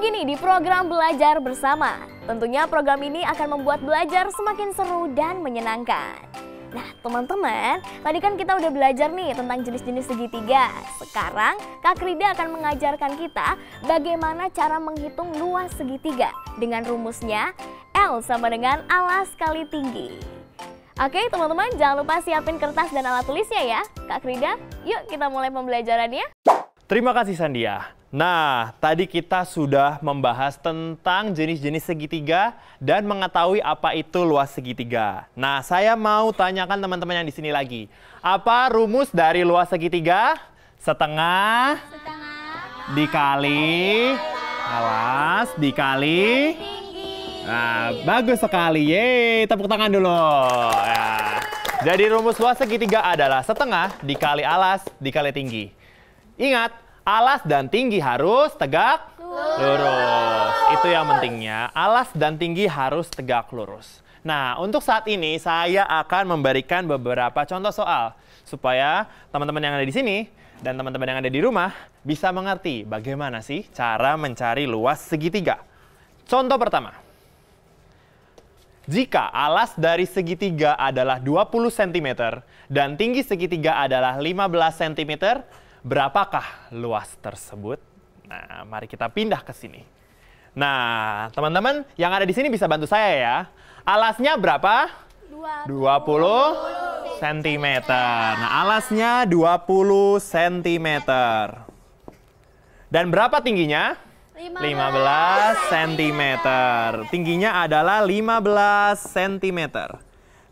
lagi nih di program Belajar Bersama. Tentunya program ini akan membuat belajar semakin seru dan menyenangkan. Nah teman-teman, tadi kan kita udah belajar nih tentang jenis-jenis segitiga. Sekarang Kak Krida akan mengajarkan kita bagaimana cara menghitung luas segitiga dengan rumusnya L sama dengan alas kali tinggi. Oke teman-teman, jangan lupa siapin kertas dan alat tulisnya ya. Kak Krida, yuk kita mulai pembelajarannya. Terima kasih Sandia. Nah, tadi kita sudah membahas tentang jenis-jenis segitiga dan mengetahui apa itu luas segitiga. Nah, saya mau tanyakan teman-teman yang di sini lagi. Apa rumus dari luas segitiga? Setengah dikali alas dikali tinggi. Nah, bagus sekali. Yeay, tepuk tangan dulu. Ya. Jadi rumus luas segitiga adalah setengah dikali alas dikali tinggi. Ingat, alas dan tinggi harus tegak lurus. Itu yang pentingnya, alas dan tinggi harus tegak lurus. Nah, untuk saat ini saya akan memberikan beberapa contoh soal supaya teman-teman yang ada di sini dan teman-teman yang ada di rumah bisa mengerti bagaimana sih cara mencari luas segitiga. Contoh pertama. Jika alas dari segitiga adalah 20 cm dan tinggi segitiga adalah 15 cm, berapakah luas tersebut? Nah, mari kita pindah ke sini. Nah, teman-teman yang ada di sini bisa bantu saya ya. Alasnya berapa? 20 cm. Nah, alasnya 20 cm. Dan berapa tingginya? 15 cm. Tingginya adalah 15 cm.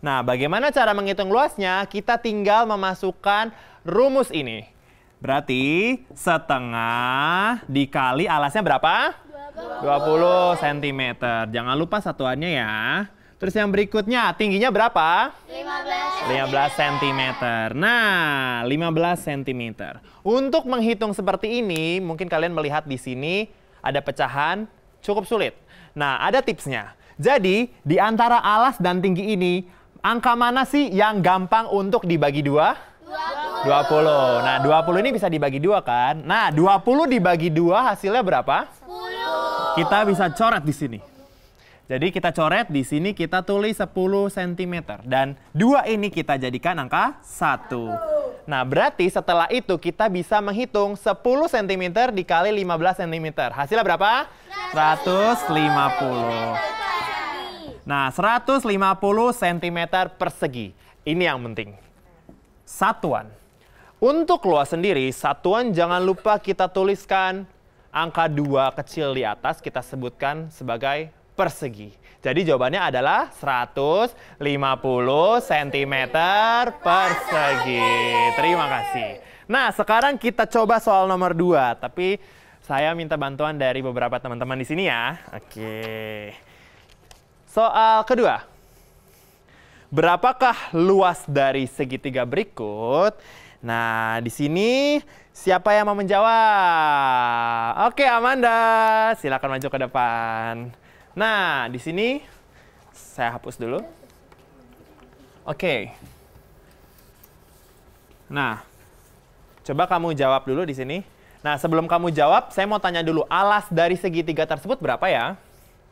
Nah, bagaimana cara menghitung luasnya? Kita tinggal memasukkan rumus ini. Berarti setengah dikali alasnya berapa? 20 cm. Jangan lupa satuannya ya. Terus yang berikutnya tingginya berapa? 15 cm. Nah, 15 cm. Untuk menghitung seperti ini, mungkin kalian melihat di sini ada pecahan cukup sulit. Nah, ada tipsnya. Jadi, di antara alas dan tinggi ini, angka mana sih yang gampang untuk dibagi dua? 20. Nah, 20 ini bisa dibagi dua kan? Nah, 20 dibagi dua hasilnya berapa? 10. Kita bisa coret di sini. Jadi kita coret di sini kita tulis 10 cm. Dan 2 ini kita jadikan angka 1. Nah, berarti setelah itu kita bisa menghitung 10 cm dikali 15 cm. Hasilnya berapa? 150. Nah, 150 cm persegi. Ini yang penting. Satuan. Untuk luas sendiri, satuan jangan lupa kita tuliskan angka 2 kecil di atas, kita sebutkan sebagai persegi. Jadi jawabannya adalah 150 cm persegi. Terima kasih. Nah, sekarang kita coba soal nomor 2, tapi saya minta bantuan dari beberapa teman-teman di sini ya. Oke. Soal kedua. Berapakah luas dari segitiga berikut? Nah, di sini siapa yang mau menjawab? Oke, Amanda, silakan maju ke depan. Nah, di sini saya hapus dulu. Oke. Nah, coba kamu jawab dulu di sini. Nah, sebelum kamu jawab, saya mau tanya dulu, alas dari segitiga tersebut berapa ya?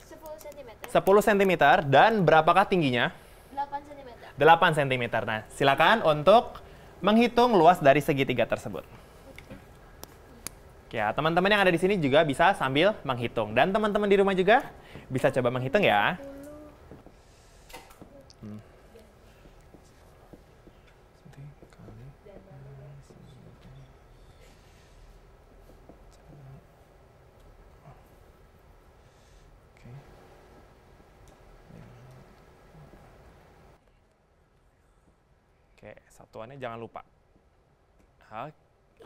10 cm. 10 cm dan berapakah tingginya? 8 cm. 8 cm. Nah, silakan untuk menghitung luas dari segitiga tersebut. Ya, teman-teman yang ada di sini juga bisa sambil menghitung. Dan teman-teman di rumah juga bisa coba menghitung ya. Oke, satuannya jangan lupa.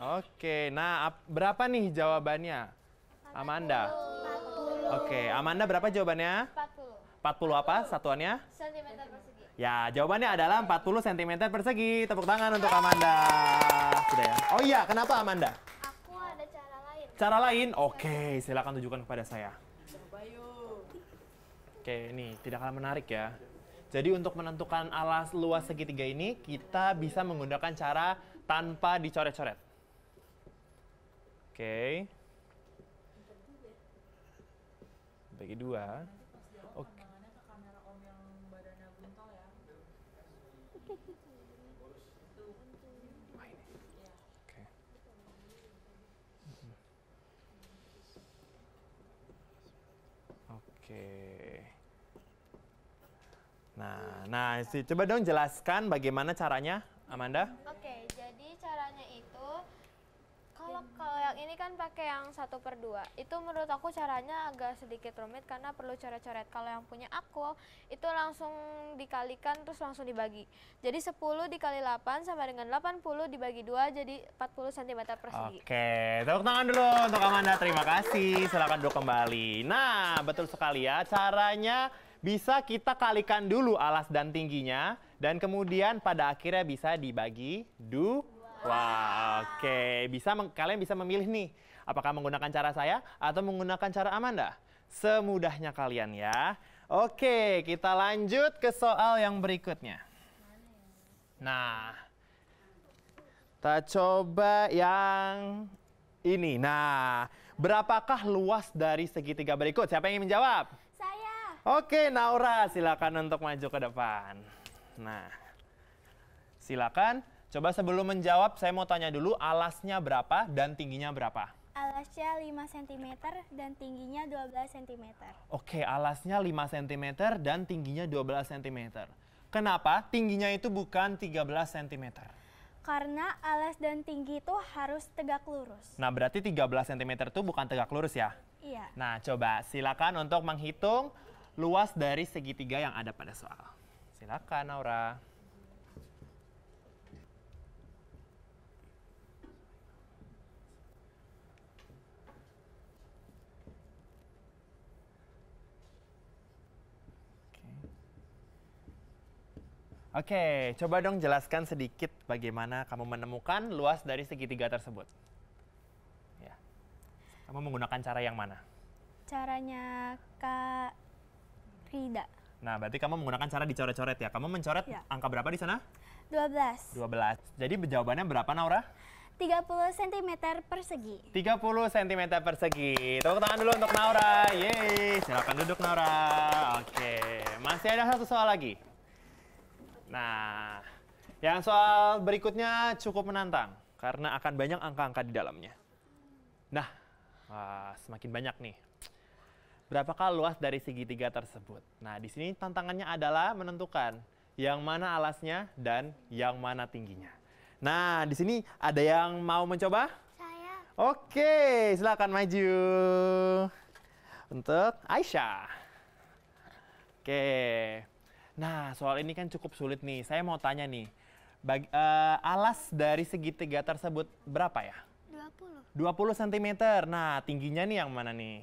Oke, nah berapa nih jawabannya? Amanda. Oke, Amanda berapa jawabannya? 40 apa satuannya? cm persegi. Ya, jawabannya adalah 40 cm persegi. Tepuk tangan untuk Amanda. Sudah ya? Oh iya, kenapa Amanda? Aku ada cara lain. Cara lain? Oke, silakan tunjukkan kepada saya. Oke, ini tidak kalah menarik ya. Jadi untuk menentukan alas luas segitiga ini, kita bisa menggunakan cara tanpa dicoret-coret. Oke. dibagi 2. Oke. Oke. Oke. Nah, coba dong jelaskan bagaimana caranya, Amanda? Oke, jadi caranya itu kalau yang ini kan pakai yang 1/2. Itu menurut aku caranya agak sedikit rumit karena perlu coret-coret. Kalau yang punya aku itu langsung dikalikan terus langsung dibagi. Jadi 10 dikali 8 sama dengan 80 dibagi 2 jadi 40 cm persegi. Oke, tepuk tangan dulu untuk Amanda. Terima kasih. Silakan duduk kembali. Nah, betul sekali ya. Caranya bisa kita kalikan dulu alas dan tingginya dan kemudian pada akhirnya bisa dibagi 2. Oke, kalian bisa memilih nih, apakah menggunakan cara saya atau menggunakan cara Amanda. Semudahnya kalian ya. Oke, kita lanjut ke soal yang berikutnya. Nah, kita coba yang ini. Nah, berapakah luas dari segitiga berikut? Siapa yang ingin menjawab? Saya. Oke, Naura, silakan untuk maju ke depan. Nah, silakan. Coba sebelum menjawab, saya mau tanya dulu alasnya berapa dan tingginya berapa? Alasnya 5 cm dan tingginya 12 cm. Oke, alasnya 5 cm dan tingginya 12 cm. Kenapa tingginya itu bukan 13 cm? Karena alas dan tinggi itu harus tegak lurus. Nah, berarti 13 cm itu bukan tegak lurus ya? Iya. Nah, coba silakan untuk menghitung luas dari segitiga yang ada pada soal. Silakan, Naura. Oke, coba dong jelaskan sedikit bagaimana kamu menemukan luas dari segitiga tersebut. Ya. Kamu menggunakan cara yang mana? Caranya Kak Rida. Nah, berarti kamu menggunakan cara dicoret-coret ya. Kamu mencoret Ya. angka berapa di sana? 12. 12. Jadi jawabannya berapa, Naura? 30 cm persegi. 30 cm persegi. Tepuk tangan dulu untuk Naura. Yeay, silakan duduk Naura. Oke, masih ada satu soal lagi. Nah, yang soal berikutnya cukup menantang karena akan banyak angka-angka di dalamnya. Nah, semakin banyak nih. Berapakah luas dari segitiga tersebut? Nah, di sini tantangannya adalah menentukan yang mana alasnya dan yang mana tingginya. Nah, di sini ada yang mau mencoba? Saya. Oke, silakan maju. Untuk Aisyah. Oke. Nah, soal ini kan cukup sulit nih. Saya mau tanya nih, alas dari segitiga tersebut berapa ya? 20 cm. Nah, tingginya nih yang mana nih?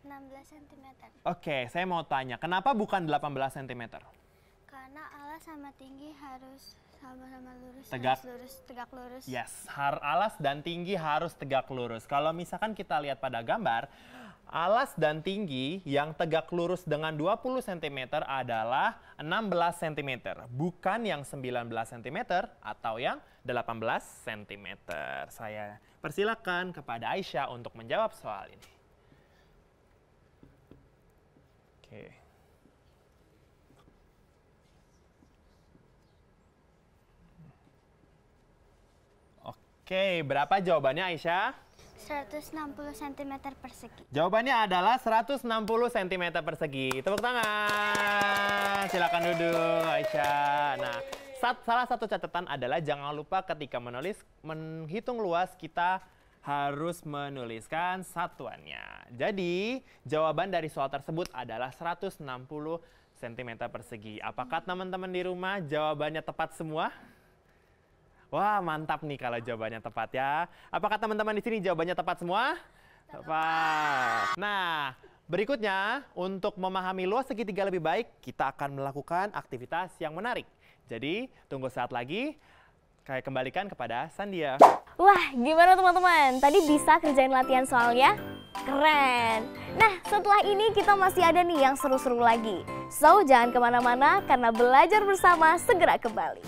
16 cm. Oke, saya mau tanya, kenapa bukan 18 cm? Karena alas sama tinggi harus sama-sama lurus. Tegak. Tegak lurus. Yes, alas dan tinggi harus tegak lurus. Kalau misalkan kita lihat pada gambar, alas dan tinggi yang tegak lurus dengan 20 cm adalah 16 cm, bukan yang 19 cm atau yang 18 cm. Saya persilakan kepada Aisyah untuk menjawab soal ini. Oke. Oke, berapa jawabannya Aisyah? 160 cm persegi. Jawabannya adalah 160 cm persegi. Tepuk tangan. Silakan duduk, Aisyah. Nah, salah satu catatan adalah jangan lupa ketika menghitung luas kita harus menuliskan satuannya. Jadi, jawaban dari soal tersebut adalah 160 cm persegi. Apakah teman-teman di rumah jawabannya tepat semua? Wah, mantap nih kalau jawabannya tepat ya. Apakah teman-teman di sini jawabannya tepat semua? Tepat. Nah, berikutnya untuk memahami luas segitiga lebih baik, kita akan melakukan aktivitas yang menarik. Jadi, tunggu saat lagi. Saya kembalikan kepada Sandia. Wah, gimana teman-teman? Tadi bisa kerjain latihan soalnya? Keren! Nah, setelah ini kita masih ada nih yang seru-seru lagi. So, jangan kemana-mana karena belajar bersama segera kembali.